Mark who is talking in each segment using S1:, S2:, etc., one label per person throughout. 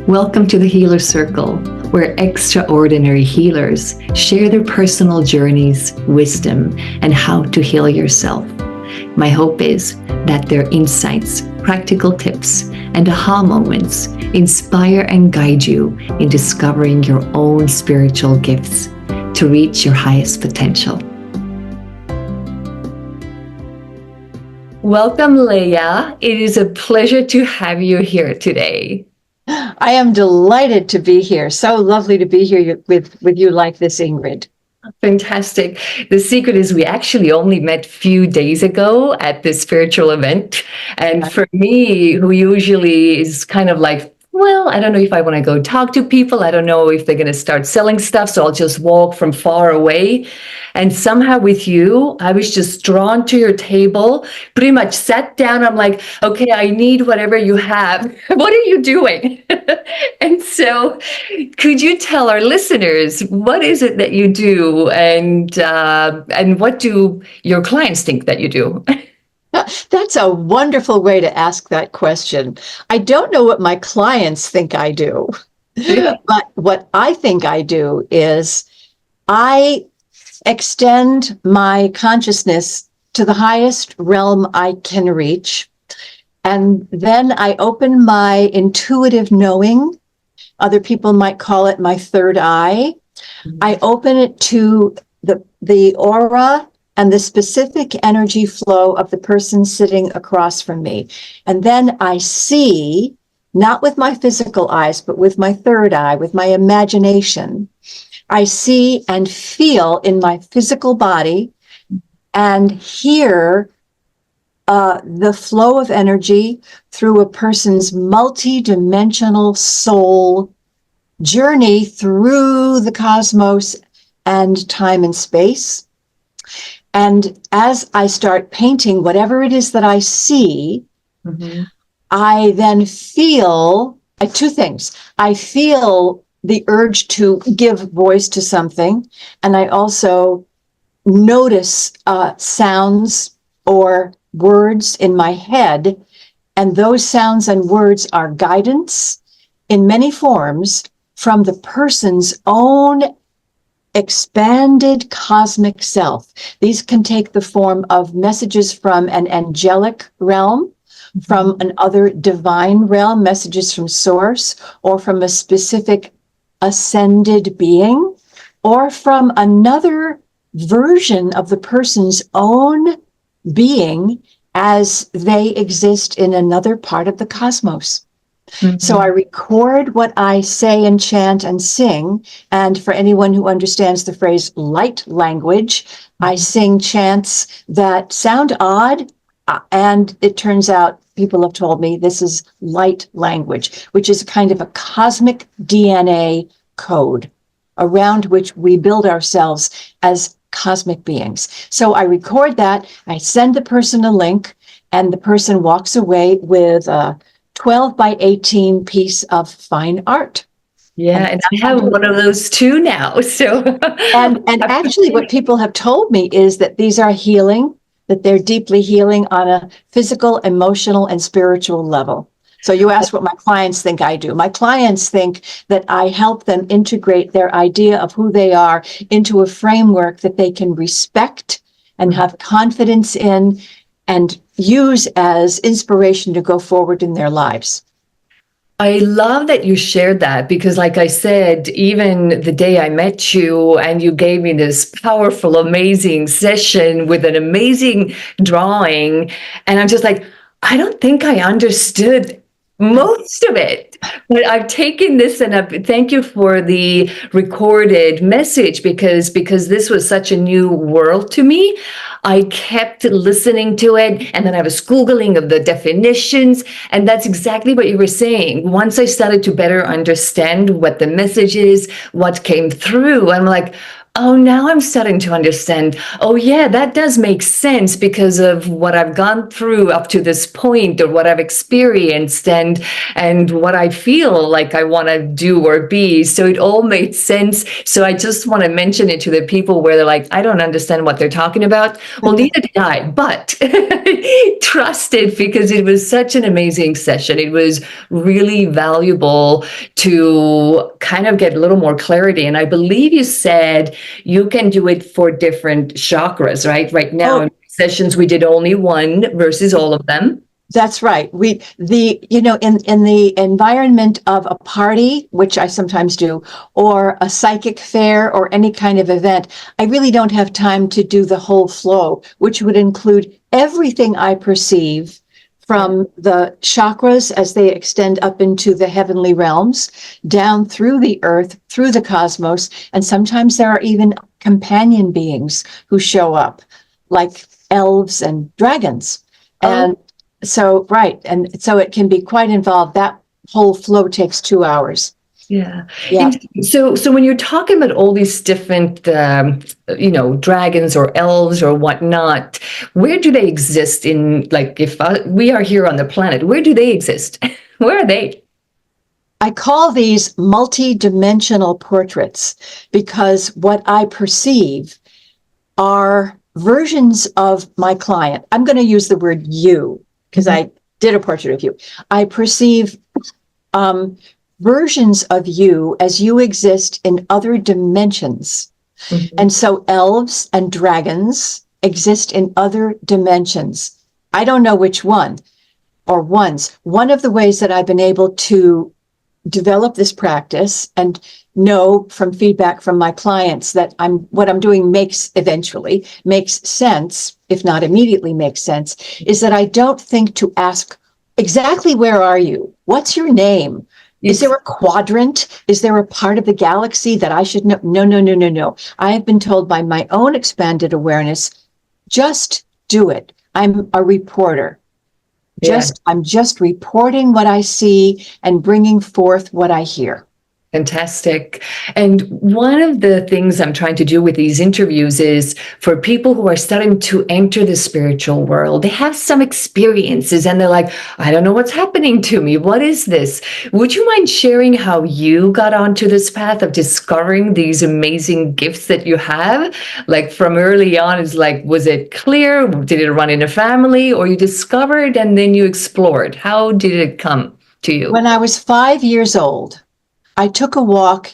S1: Welcome to the Healer Circle, where extraordinary healers share their personal journeys, wisdom, and how to heal yourself. My hope is that their insights, practical tips, and aha moments inspire and guide you in discovering your own spiritual gifts to reach your highest potential. Welcome, Leiah. It is a pleasure to have you here today.
S2: I am delighted to be here. So lovely to be here with you like this, Ingrid.
S1: Fantastic. The secret is we actually only met a few days ago at this spiritual event. And for me, who usually is kind of like, well, I don't know if I want to go talk to people. I don't know if they're going to start selling stuff. So I'll just walk from far away. And somehow with you, I was just drawn to your table, pretty much sat down. I'm like, okay, I need whatever you have. What are you doing? And so could you tell our listeners, what is it that you do, and what do your clients think that you do?
S2: That's a wonderful way to ask that question. I don't know what my clients think I do, but what I think I do is I extend my consciousness to the highest realm I can reach. And then I open my intuitive knowing. Other people might call it my third eye. I open it to the aura and the specific energy flow of the person sitting across from me. And then I see, not with my physical eyes, but with my third eye, with my imagination, I see and feel in my physical body and hear the flow of energy through a person's multidimensional soul journey through the cosmos and time and space. And as I start painting whatever it is that I see, I then feel two things. I feel the urge to give voice to something, and I also notice sounds or words in my head, and those sounds and words are guidance in many forms from the person's own expanded cosmic self. These can take the form of messages from an angelic realm, from another divine realm, messages from source, or from a specific ascended being, or from another version of the person's own being as they exist in another part of the cosmos. So I record what I say and chant and sing. And for anyone who understands the phrase light language, I sing chants that sound odd. And it turns out people have told me this is light language, which is kind of a cosmic DNA code around which we build ourselves as cosmic beings. So I record that, I send the person a link, and the person walks away with a 12 by 18 piece of fine art.
S1: Yeah, and I have one of those too now. So
S2: and actually what people have told me is that these are healing, that they're deeply healing on a physical, emotional, and spiritual level. So you asked what my clients think I do. My clients think that I help them integrate their idea of who they are into a framework that they can respect and have confidence in and use as inspiration to go forward in their lives.
S1: I love that you shared that, because like I said, even the day I met you and you gave me this powerful, amazing session with an amazing drawing, and I'm just like, I don't think I understood most of it, but I've taken this, and thank you for the recorded message, because this was such a new world to me. I kept listening to it, and then I was Googling of the definitions, and that's exactly what you were saying. Once I started to better understand what the message is, what came through, I'm like, Oh, now I'm starting to understand. Oh, yeah, that does make sense because of what I've gone through up to this point, or what I've experienced, and what I feel like I want to do or be. So it all made sense. So I just want to mention it to the people where they're like, I don't understand what they're talking about. Well, neither did I, but trust it, because it was such an amazing session. It was really valuable to kind of get a little more clarity. And I believe you said you can do it for different chakras, right? Right now, in sessions, we did only one versus all of them.
S2: That's right. In the environment of a party, which I sometimes do, or a psychic fair or any kind of event, I really don't have time to do the whole flow, which would include everything I perceive from the chakras as they extend up into the heavenly realms, down through the earth, through the cosmos, and sometimes there are even companion beings who show up, like elves and dragons. And so it can be quite involved. That whole flow takes 2 hours.
S1: Yeah. And so when you're talking about all these different, dragons or elves or whatnot, where do they exist in, like, if we are here on the planet, where do they exist? Where are they?
S2: I call these multidimensional portraits because what I perceive are versions of my client. I'm going to use the word you because I did a portrait of you. I perceive versions of you as you exist in other dimensions. And so elves and dragons exist in other dimensions. I don't know which one or ones. One of the ways that I've been able to develop this practice and know from feedback from my clients that what I'm doing makes sense, if not immediately makes sense, is that I don't think to ask exactly where are you? What's your name? Is there a quadrant? Is there a part of the galaxy that I should know? No. I have been told by my own expanded awareness, just do it. I'm a reporter. I'm just reporting what I see and bringing forth what I hear.
S1: Fantastic. And one of the things I'm trying to do with these interviews is for people who are starting to enter the spiritual world, they have some experiences and they're like, I don't know what's happening to me. What is this? Would you mind sharing how you got onto this path of discovering these amazing gifts that you have? Like from early on, it's like, was it clear? Did it run in a family, or you discovered and then you explored? How did it come to you?
S2: When I was 5 years old, I took a walk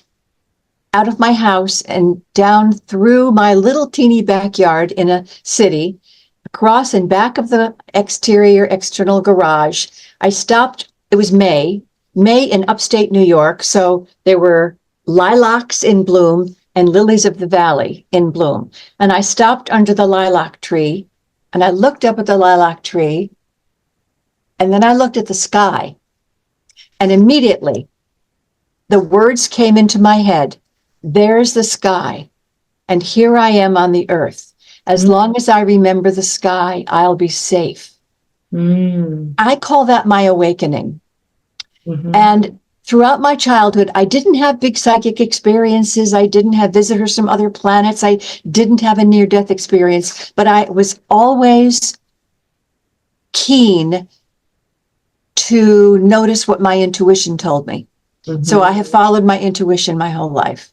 S2: out of my house and down through my little teeny backyard in a city, across and back of the external garage. I stopped, it was May in upstate New York. So there were lilacs in bloom and lilies of the valley in bloom. And I stopped under the lilac tree and I looked up at the lilac tree and then I looked at the sky, and immediately the words came into my head. There's the sky, and here I am on the earth. As long as I remember the sky, I'll be safe. I call that my awakening. And throughout my childhood, I didn't have big psychic experiences. I didn't have visitors from other planets. I didn't have a near-death experience, but I was always keen to notice what my intuition told me. So I have followed my intuition my whole life.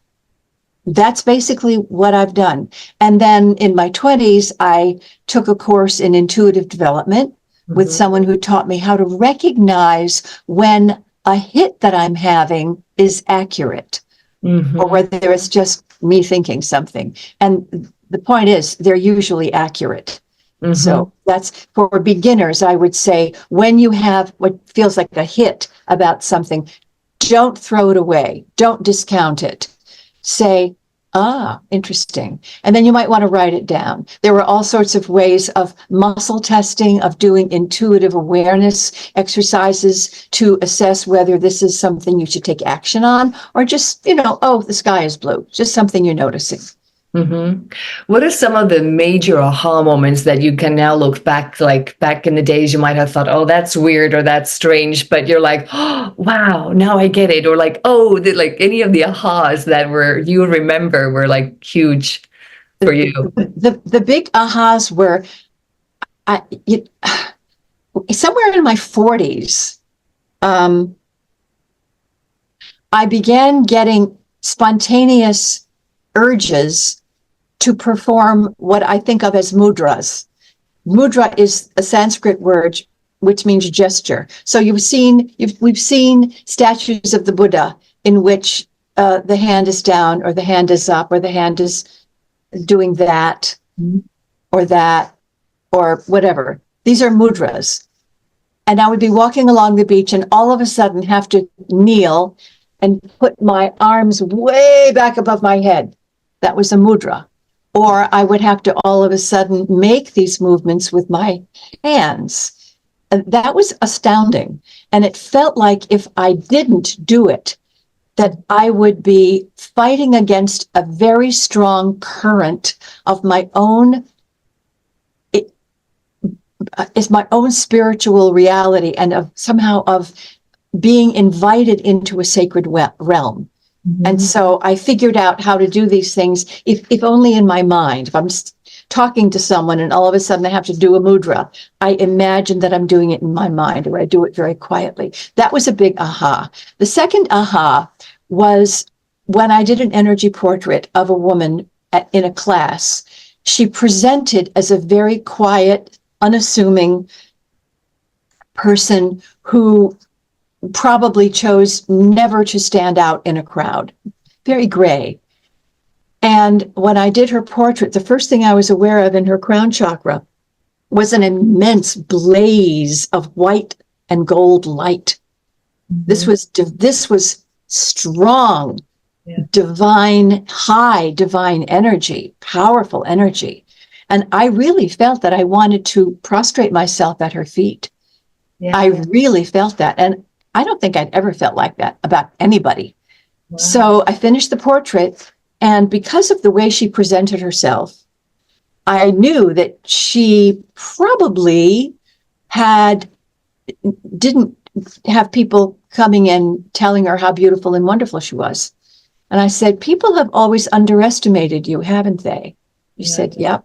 S2: That's basically what I've done. And then in my 20s, I took a course in intuitive development with someone who taught me how to recognize when a hit that I'm having is accurate or whether it's just me thinking something. And the point is, they're usually accurate. So that's for beginners, I would say, when you have what feels like a hit about something, don't throw it away. Don't discount it. Say, interesting. And then you might want to write it down. There were all sorts of ways of muscle testing, of doing intuitive awareness exercises to assess whether this is something you should take action on, or just, the sky is blue, just something you're noticing.
S1: Mm-hmm. What are some of the major aha moments that you can now look back, like back in the days you might have thought, oh, that's weird or that's strange, but you're like, oh, wow, now I get it. Or like, oh, like any of the ahas that were you remember were like huge for you.
S2: The big ahas were I, you, somewhere in my 40s. I began getting spontaneous urges to perform what I think of as mudras. Mudra is a Sanskrit word which means gesture. So we've seen statues of the Buddha in which the hand is down, or the hand is up, or the hand is doing that, or that, or whatever. These are mudras. And I would be walking along the beach and all of a sudden have to kneel and put my arms way back above my head. That was a mudra. Or I would have to all of a sudden make these movements with my hands. And that was astounding. And it felt like if I didn't do it, that I would be fighting against a very strong current of my own spiritual reality, and of somehow of being invited into a sacred realm. Mm-hmm. And so I figured out how to do these things, if only in my mind. If I'm talking to someone and all of a sudden I have to do a mudra, I imagine that I'm doing it in my mind, or I do it very quietly. That was a big aha. The second aha was when I did an energy portrait of a woman in a class. She presented as a very quiet, unassuming person who probably chose never to stand out in a crowd, very gray. And when I did her portrait, the first thing I was aware of in her crown chakra was an immense blaze of white and gold light. Mm-hmm. This was strong, divine, high divine energy, powerful energy. And I really felt that I wanted to prostrate myself at her feet. Yeah. I really felt that. And I don't think I'd ever felt like that about anybody. Wow. So I finished the portrait, and because of the way she presented herself, I knew that she probably didn't have people coming in telling her how beautiful and wonderful she was. And I said, people have always underestimated you, haven't they? She said, yep.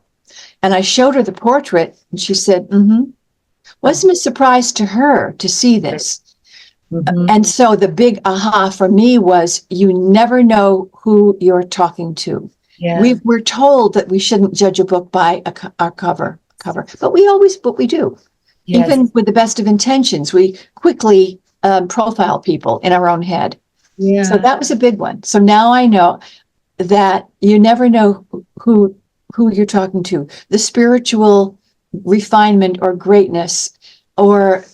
S2: And I showed her the portrait, and she said, mm-hmm. Wasn't a surprise to her to see this. Mm-hmm. And so the big aha for me was, you never know who you're talking to. Yeah. We're told that we shouldn't judge a book by our cover, but we do. Yes. Even with the best of intentions, we quickly profile people in our own head. Yeah. So that was a big one. So now I know that you never know who you're talking to. The spiritual refinement or greatness, or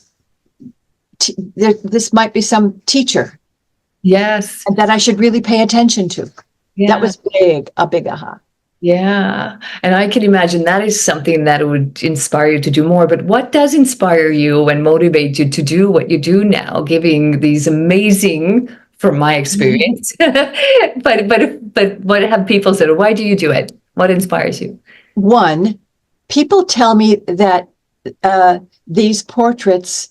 S2: this might be some teacher. Yes. That I should really pay attention to. Yeah. That was a big aha.
S1: Yeah. And I can imagine that is something that would inspire you to do more. But what does inspire you and motivate you to do what you do now, giving these amazing, from my experience, but what have people said? Why do you do it? What inspires you?
S2: One, people tell me that these portraits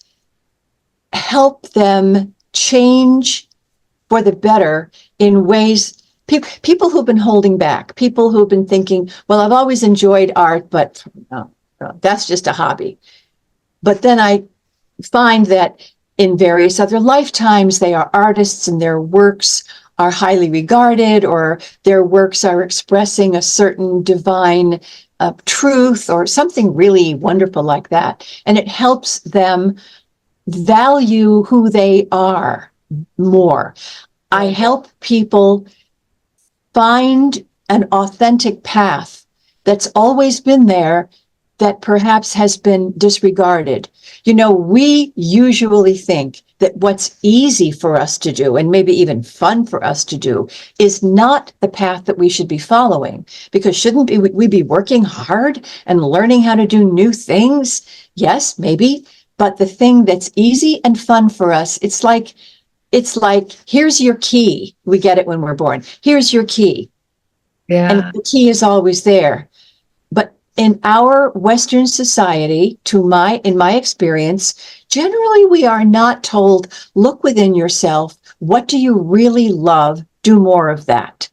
S2: help them change for the better in ways. People who've been holding back, people who've been thinking, well, I've always enjoyed art, but no, that's just a hobby. But then I find that in various other lifetimes, they are artists and their works are highly regarded, or their works are expressing a certain divine truth or something really wonderful like that. And it helps them value who they are more. I help people find an authentic path that's always been there, that perhaps has been disregarded. You know, we usually think that what's easy for us to do, and maybe even fun for us to do, is not the path that we should be following. Because shouldn't we be working hard and learning how to do new things? Yes, maybe. But the thing that's easy and fun for us, it's like, here's your key. We get it when we're born. Here's your key.
S1: Yeah.
S2: And the key is always there. But in our Western society, in my experience, generally we are not told, look within yourself. What do you really love? Do more of that.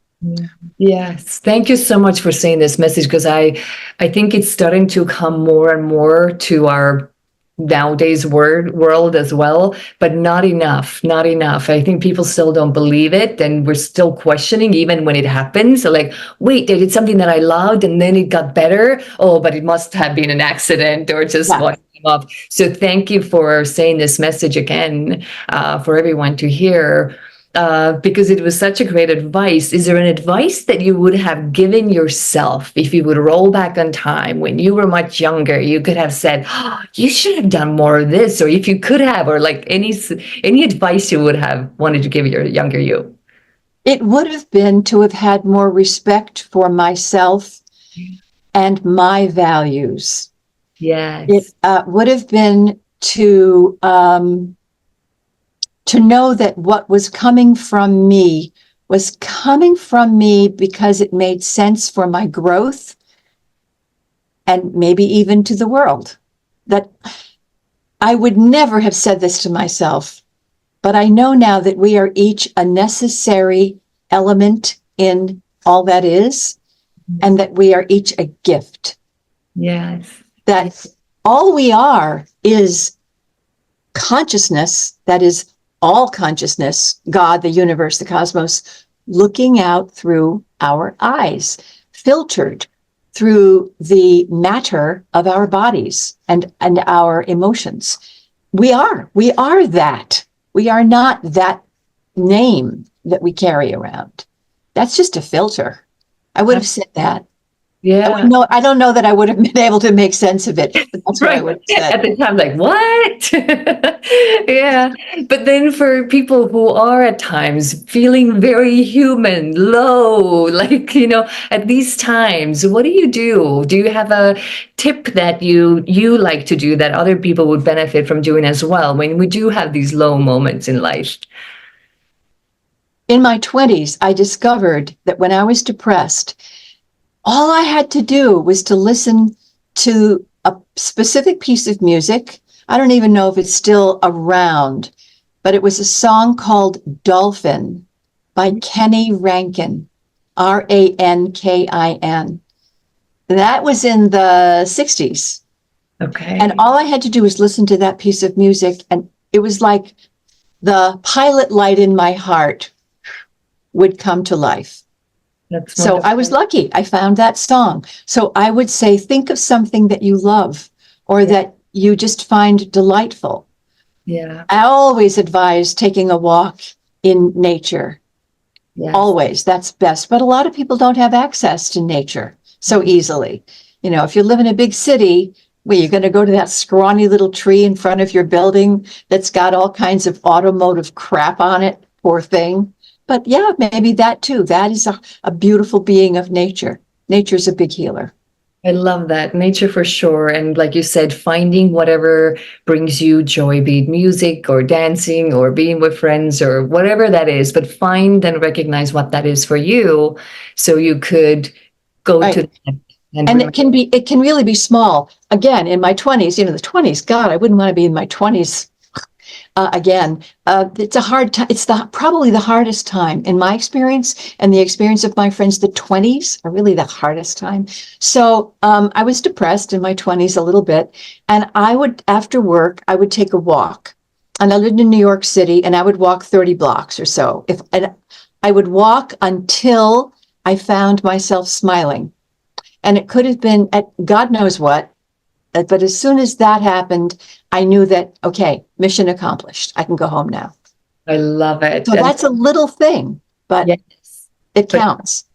S1: Yes. Thank you so much for saying this message, because I think it's starting to come more and more to our nowadays world as well, but not enough, not enough. I think people still don't believe it, and we're still questioning even when it happens. So like, wait, they did something that I loved and then it got better. Oh, but it must have been an accident or just
S2: Yeah.
S1: what came up. So thank you for saying this message again, for everyone to hear. Because it was such a great advice. Is there an advice that you would have given yourself if you would roll back on time when you were much younger? You could have said, oh, you should have done more of this, or if you could have, or like any advice you would have wanted to give your younger you.
S2: It would have been to have had more respect for myself and my values.
S1: Yes.
S2: It would have been to know that what was coming from me was coming from me because it made sense for my growth and maybe even to the world. That I would never have said this to myself, but I know now that we are each a necessary element in all that is, and that we are each a gift.
S1: Yes.
S2: That all we are is consciousness, that is all consciousness, God, the universe, the cosmos, looking out through our eyes, filtered through the matter of our bodies and our emotions. We are that. We are not that name that we carry around. That's just a filter. I would have said that.
S1: Yeah.
S2: I don't know that I would have been able to make sense of it, but that's what I would have said.
S1: At the time, like, what? Yeah. But then for people who are at times feeling very human, low, like, at these times, what do you do? Do you have a tip that you like to do that other people would benefit from doing as well when we do have these low moments in life?
S2: In my 20s, I discovered that when I was depressed, all I had to do was to listen to a specific piece of music. I don't even know if it's still around, but it was a song called Dolphin by Kenny Rankin, Rankin. That was in the 60s.
S1: Okay.
S2: And all I had to do was listen to that piece of music, and it was like the pilot light in my heart would come to life.
S1: That's
S2: so
S1: wonderful.
S2: I was lucky. I found that song. So I would say, think of something that you love or that you just find delightful.
S1: Yeah.
S2: I always advise taking a walk in nature.
S1: Yes.
S2: Always. That's best. But a lot of people don't have access to nature so easily. If you live in a big city, where you're going to go to that scrawny little tree in front of your building that's got all kinds of automotive crap on it, poor thing. But yeah, maybe that too. That is a beautiful being of nature. Nature's a big healer.
S1: I love that. Nature for sure. And like you said, finding whatever brings you joy, be it music or dancing or being with friends or whatever that is, but find and recognize what that is for you so you could go
S2: Right.
S1: to that.
S2: And it can really be small. Again, in my 20s, the 20s, God, I wouldn't want to be in my 20s again. It's a hard time. It's probably the hardest time in my experience and the experience of my friends. The 20s are really the hardest time. So I was depressed in my 20s a little bit. And after work, I would take a walk. And I lived in New York City, and I would walk 30 blocks or so. And I would walk until I found myself smiling. And it could have been at God knows what. But as soon as that happened, I knew that, okay, mission accomplished. I can go home now.
S1: I love it.
S2: So that's a little thing, but
S1: yes,
S2: it counts.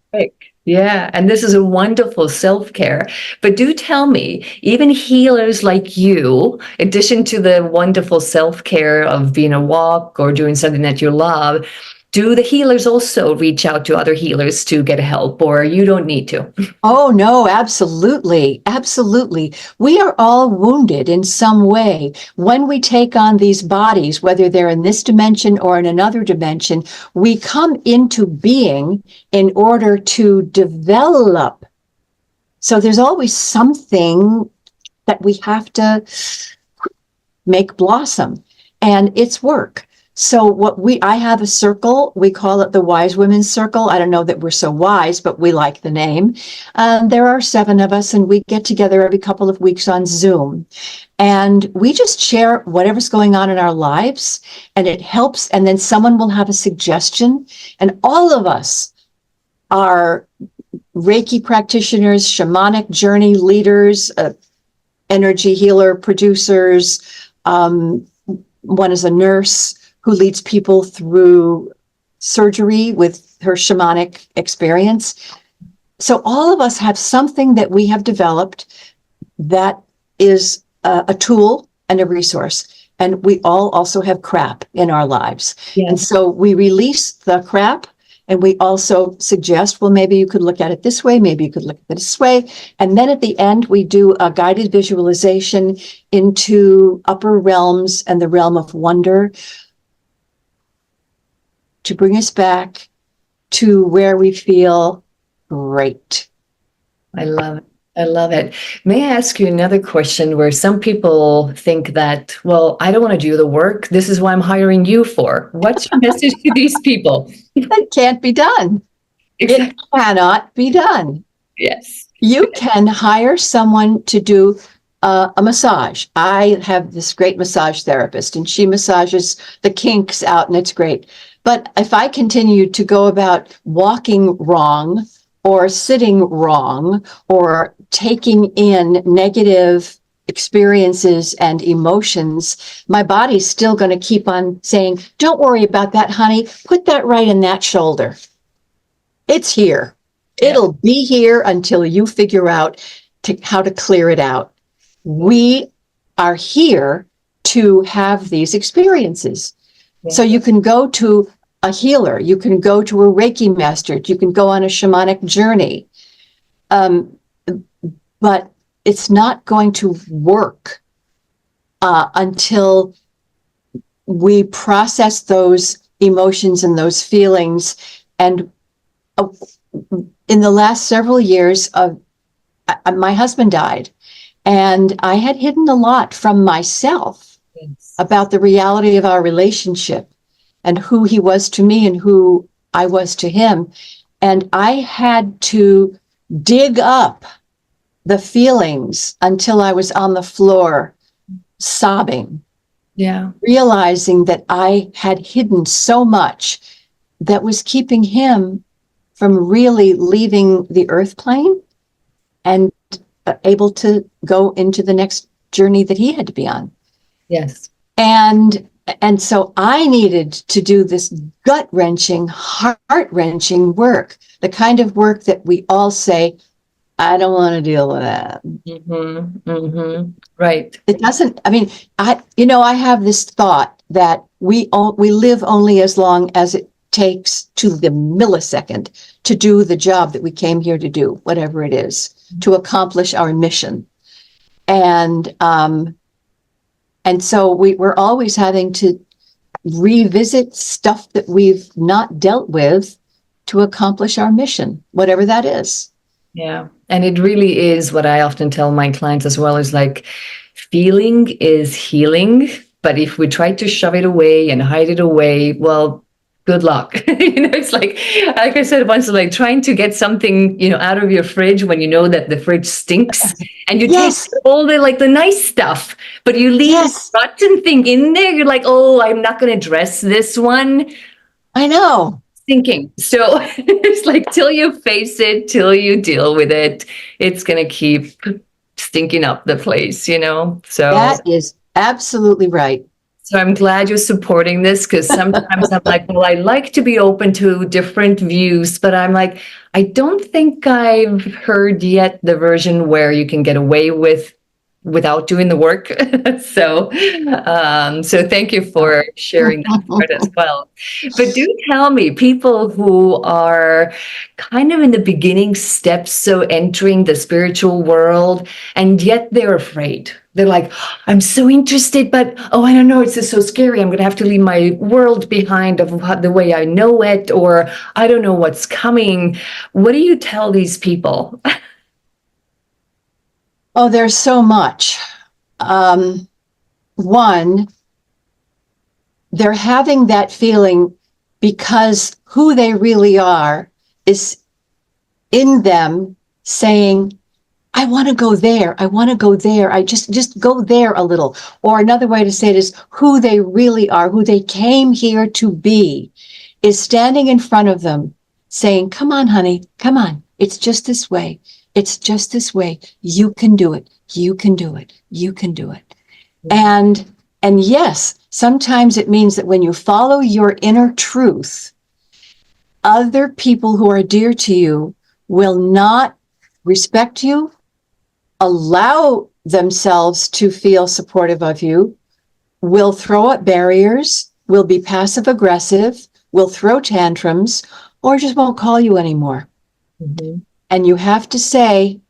S1: Yeah. And this is a wonderful self-care. But do tell me, even healers like you, in addition to the wonderful self-care of being a walk or doing something that you love, do the healers also reach out to other healers to get help, or you don't need to?
S2: Oh, no, absolutely. Absolutely. We are all wounded in some way. When we take on these bodies, whether they're in this dimension or in another dimension, we come into being in order to develop. So there's always something that we have to make blossom, and it's work. So I have a circle, we call it the Wise Women's Circle. I don't know that we're so wise, but we like the name. There are 7 of us, and we get together every couple of weeks on Zoom. And we just share whatever's going on in our lives, and it helps. And then someone will have a suggestion. And all of us are Reiki practitioners, shamanic journey leaders, energy healer producers. One is a nurse who leads people through surgery with her shamanic experience. So all of us have something that we have developed that is a tool and a resource. And we all also have crap in our lives.
S1: Yes.
S2: And so we release the crap, and we also suggest, well, maybe you could look at it this way, maybe you could look at it this way. And then at the end, we do a guided visualization into upper realms and the realm of wonder, to bring us back to where we feel great.
S1: I love it. I love it. May I ask you another question, where some people think that, well, I don't want to do the work. This is why I'm hiring you for. What's your message to these people?
S2: That can't be done.
S1: Exactly.
S2: It cannot be done.
S1: Yes.
S2: You can hire someone to do a massage. I have this great massage therapist, and she massages the kinks out, and it's great. But if I continue to go about walking wrong, or sitting wrong, or taking in negative experiences and emotions, my body's still going to keep on saying, don't worry about that, honey. Put that right in that shoulder. It's here. Yeah. It'll be here until you figure out how to clear it out. We are here to have these experiences. Yeah. So you can go to a healer, you can go to a Reiki master, you can go on a shamanic journey. But it's not going to work until we process those emotions and those feelings. And in the last several years, my husband died, and I had hidden a lot from myself about the reality of our relationship and who he was to me and who I was to him. And I had to dig up the feelings until I was on the floor sobbing.
S1: Yeah.
S2: Realizing that I had hidden so much that was keeping him from really leaving the earth plane and able to go into the next journey that he had to be on.
S1: Yes.
S2: And so I needed to do this gut-wrenching, heart-wrenching work, the kind of work that we all say, I don't want to deal with that.
S1: Mm-hmm. Mm-hmm. Right.
S2: It doesn't, I mean, I have this thought that we live only as long as it takes to the millisecond to do the job that we came here to do, whatever it is, to accomplish our mission. And so we're always having to revisit stuff that we've not dealt with to accomplish our mission, whatever that is.
S1: Yeah. And it really is what I often tell my clients as well, is like, feeling is healing. But if we try to shove it away and hide it away, well, good luck. It's like I said once, like trying to get something, out of your fridge when you know that the fridge stinks, and you taste all the nice stuff, but you leave the rotten thing in there. You're like, oh, I'm not going to dress this one.
S2: I know.
S1: Stinking. So it's like, till you face it, till you deal with it, it's going to keep stinking up the place, So
S2: that is absolutely right.
S1: So I'm glad you're supporting this, because sometimes I'm like, well, I like to be open to different views, but I'm like, I don't think I've heard yet the version where you can get away with without doing the work. So, so thank you for sharing that part as well. But do tell me, people who are kind of in the beginning steps, so entering the spiritual world, and yet they're afraid. They're like, I'm so interested, but oh, I don't know, it's just so scary. I'm going to have to leave my world behind of the way I know it, or I don't know what's coming. What do you tell these people?
S2: Oh, there's so much. One, they're having that feeling because who they really are is in them saying, I want to go there. I want to go there. I just go there a little. Or another way to say it is who they really are, who they came here to be, is standing in front of them saying, come on, honey, come on. It's just this way. It's just this way. You can do it. You can do it. You can do it. And yes, sometimes it means that when you follow your inner truth, other people who are dear to you will not respect you, allow themselves to feel supportive of you, will throw up barriers, will be passive aggressive, will throw tantrums, or just won't call you anymore. Mm-hmm. And you have to say,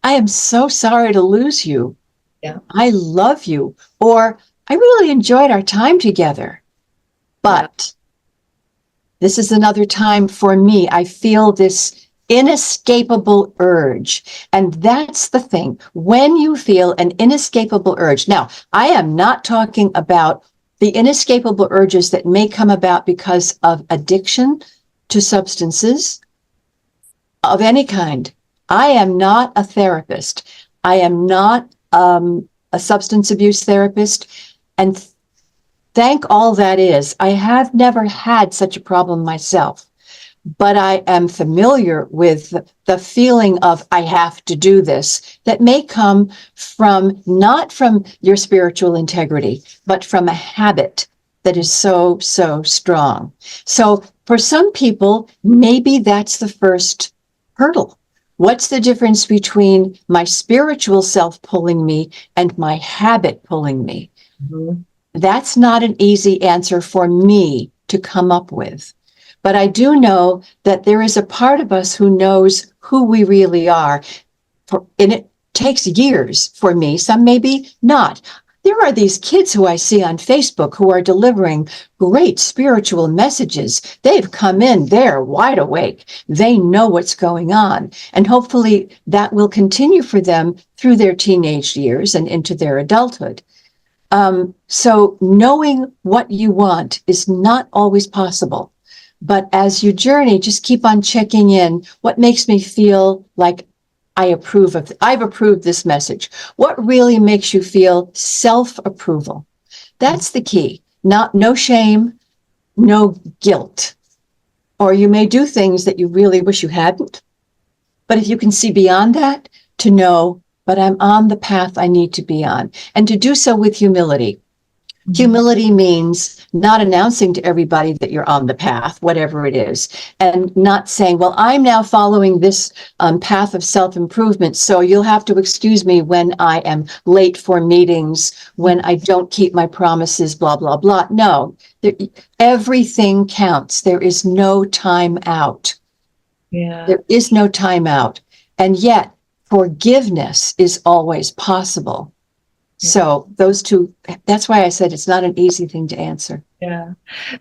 S2: I am so sorry to lose you. Yeah. I love you. Or I really enjoyed our time together. But this is another time for me. I feel this inescapable urge. And that's the thing. When you feel an inescapable urge. Now, I am not talking about the inescapable urges that may come about because of addiction to substances of any kind. I am not a therapist. I am not a substance abuse therapist. And thank all that is, I have never had such a problem myself. But I am familiar with the feeling of I have to do this that may come from not from your spiritual integrity, but from a habit that is so, so strong. So for some people, maybe that's the first hurdle. What's the difference between my spiritual self pulling me and my habit pulling me? Mm-hmm. That's not an easy answer for me to come up with. But I do know that there is a part of us who knows who we really are. And it takes years for me, some maybe not. There are these kids who I see on Facebook who are delivering great spiritual messages. They've come in, they're wide awake. They know what's going on. And hopefully that will continue for them through their teenage years and into their adulthood. So knowing what you want is not always possible. But as you journey, just keep on checking in. What makes me feel like I've approved this message? What really makes you feel self-approval? That's the key. No shame, no guilt. Or you may do things that you really wish you hadn't. But if you can see beyond that, to know, but I'm on the path I need to be on. And to do so with humility. Humility means not announcing to everybody that you're on the path, whatever it is, and not saying, well, I'm now following this path of self-improvement, so you'll have to excuse me when I am late for meetings, when I don't keep my promises, blah, blah, blah. No, everything counts. There is no time out. Yeah. There is no time out. And yet, forgiveness is always possible. So those two, that's why I said it's not an easy thing to answer.
S1: Yeah.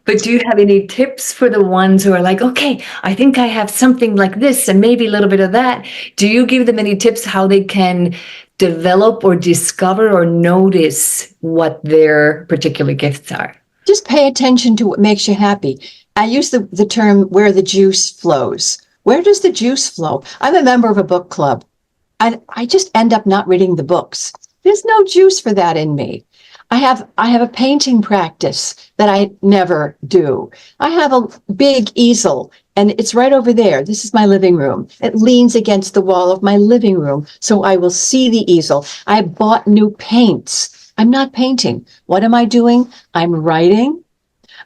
S1: But do you have any tips for the ones who are like, okay, I think I have something like this and maybe a little bit of that. Do you give them any tips how they can develop or discover or notice what their particular gifts are?
S2: Just pay attention to what makes you happy. I use the term where the juice flows. Where does the juice flow? I'm a member of a book club. I just end up not reading the books. There's no juice for that in me. I have a painting practice that I never do. I have a big easel and it's right over there. This is my living room. It leans against the wall of my living room, so I will see the easel. I bought new paints. I'm not painting. What am I doing? I'm writing.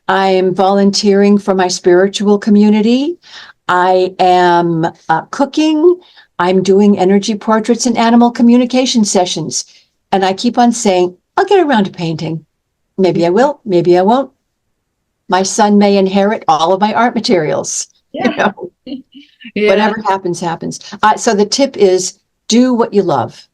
S2: I'm volunteering for my spiritual community. I am cooking. I'm doing energy portraits and animal communication sessions. And I keep on saying, I'll get around to painting. Maybe I will, maybe I won't. My son may inherit all of my art materials.
S1: Yeah. Yeah.
S2: Whatever happens, happens. So the tip is do what you love.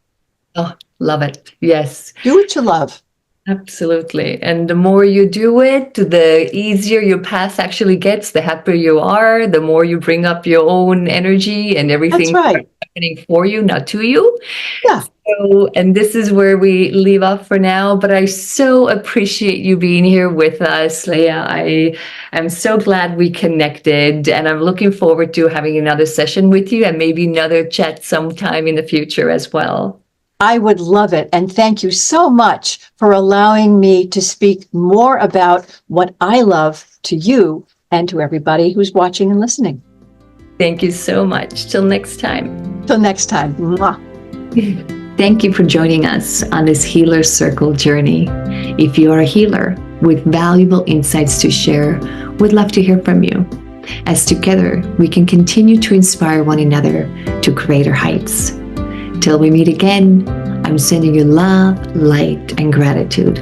S1: Oh, love it. Yes.
S2: Do what you love.
S1: Absolutely. And the more you do it, the easier your path actually gets, the happier you are, the more you bring up your own energy and everything
S2: That's right.
S1: happening for you, not to you.
S2: Yeah.
S1: So, and this is where we leave off for now, but I so appreciate you being here with us, Leiah. I am so glad we connected, and I'm looking forward to having another session with you and maybe another chat sometime in the future as well.
S2: I would love it. And thank you so much for allowing me to speak more about what I love to you and to everybody who's watching and listening.
S1: Thank you so much. Till next time.
S2: Till next time. Mwah.
S1: Thank you for joining us on this Healer Circle journey. If you are a healer with valuable insights to share, we'd love to hear from you. As together, we can continue to inspire one another to greater heights. Till we meet again, I'm sending you love, light, and gratitude.